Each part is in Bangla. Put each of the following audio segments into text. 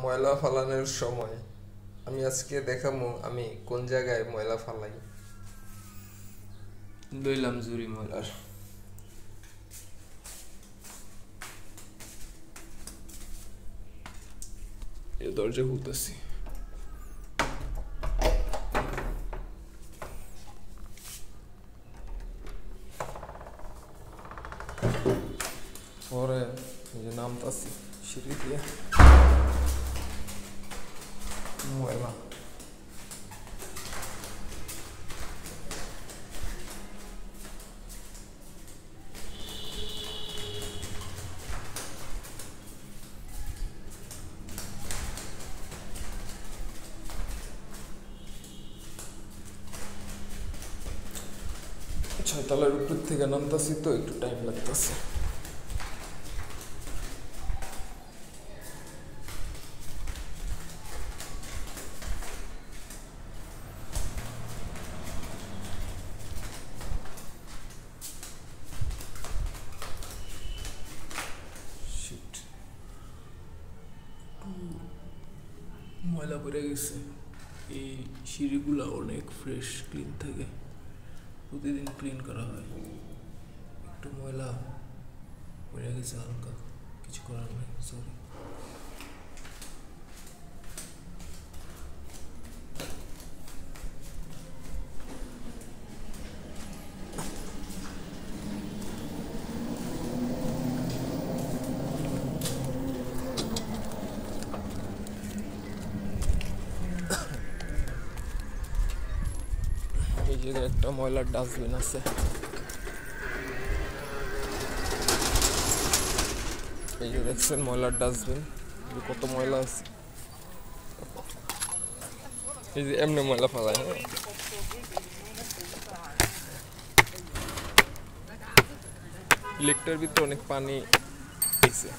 ময়লা ফালানোর সময় আমি আজকে দেখামু আমি কোন জায়গায় ময়লা ফালাই। লইলাম জুরি ময়লার এ দরজা খুলতেছি। পরে নামতাছি সিঁড়ি দিয়ে ময়লা ছয়তলার উপর থেকে নামতাছি তো একটু টাইম লাগতেছে। ময়লা পড়ে গেছে। এই সিঁড়িগুলো অনেক ফ্রেশ ক্লিন থাকে, প্রতিদিন ক্লিন করা হয়। একটু ময়লা পড়ে গেছে হালকা, কিছু করার নেই, সরি। এই জায়গায় একটা ময়লার ডাস্টবিন আছে, এই যে দেখছেন ময়লার ডাস্টবিন, কত ময়লা আছে। এই যে এমনি ময়লা ফেলায়, হ্যাঁ লেকটার ভিতরে অনেক পানি হয়েছে,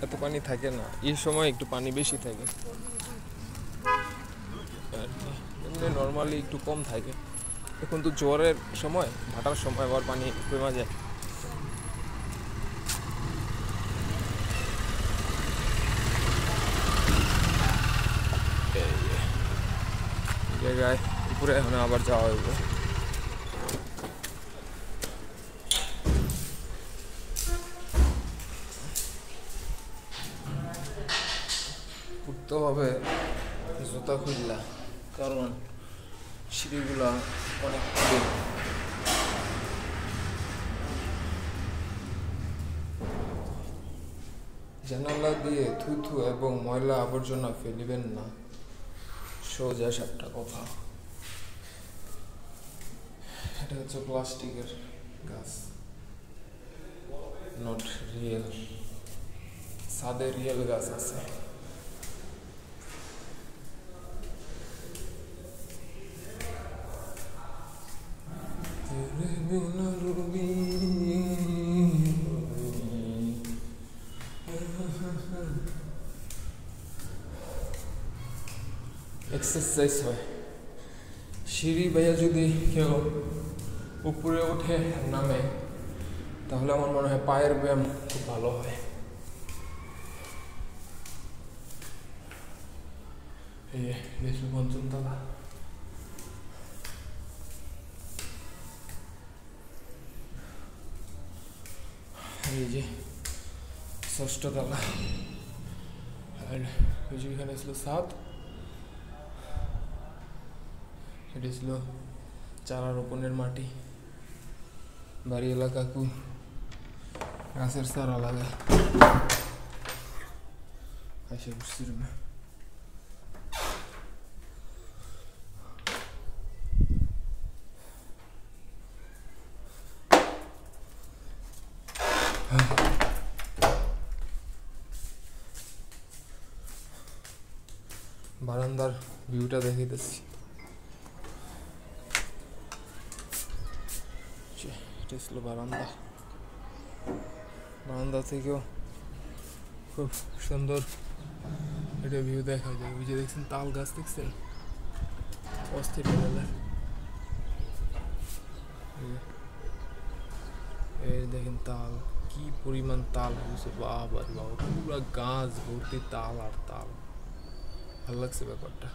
এত পানি থাকে না, এই সময় একটু পানি বেশি থাকে, এমনি নর্মালি একটু কম থাকে। এখন তো জোয়ারের সময়, ভাটার সময় আবার পানি কমে যায়। জায়গায় উপরে এখন আবার যাওয়া হইব। উঠতে হবে জুতা খুললা, কারণ সিঁড়িগুলা অনেক কঠিন। জানালা দিয়ে থুথু এবং ময়লা আবর্জনা ফেলিবেন না, সোজা সাপটা কথা। এটা হচ্ছে প্লাস্টিকের গাছ, নট রিয়েল। ছাদে রিয়েল গাছ আছে। এক্সারসাইজ হয়। সিঁড়ি বাইয়া যদি কেউ উপরে ওঠে নামে, তাহলে আমার মনে হয় পায়ের ব্যায়াম খুব ভালো হয়। এই যে পঞ্চমতলা, এই যে ষষ্ঠতলা, আর ওই যে এখানে ছিল ছাদ, এটা ছিল চারা রোপণের মাটি। বাড়ি এলাকা কাকু গাছের চারা লাগায়। এসে বসছি রুমে। বারান্দার ভিউটা দেখাইতেছি। এটা ছিল বারান্দা, বারান্দা থেকেও খুব সুন্দর এটা ভিউ দেখা যায়। ওই যে দেখছেন তাল গাছ, দেখছেন অস্থির লেভেলের। এই দেখেন তাল, কি পরিমাণ তাল হয়েছে, বাবা বাবা, পুরো গাছ ভর্তি তাল আর তাল। ভালো লাগছে ব্যাপারটা।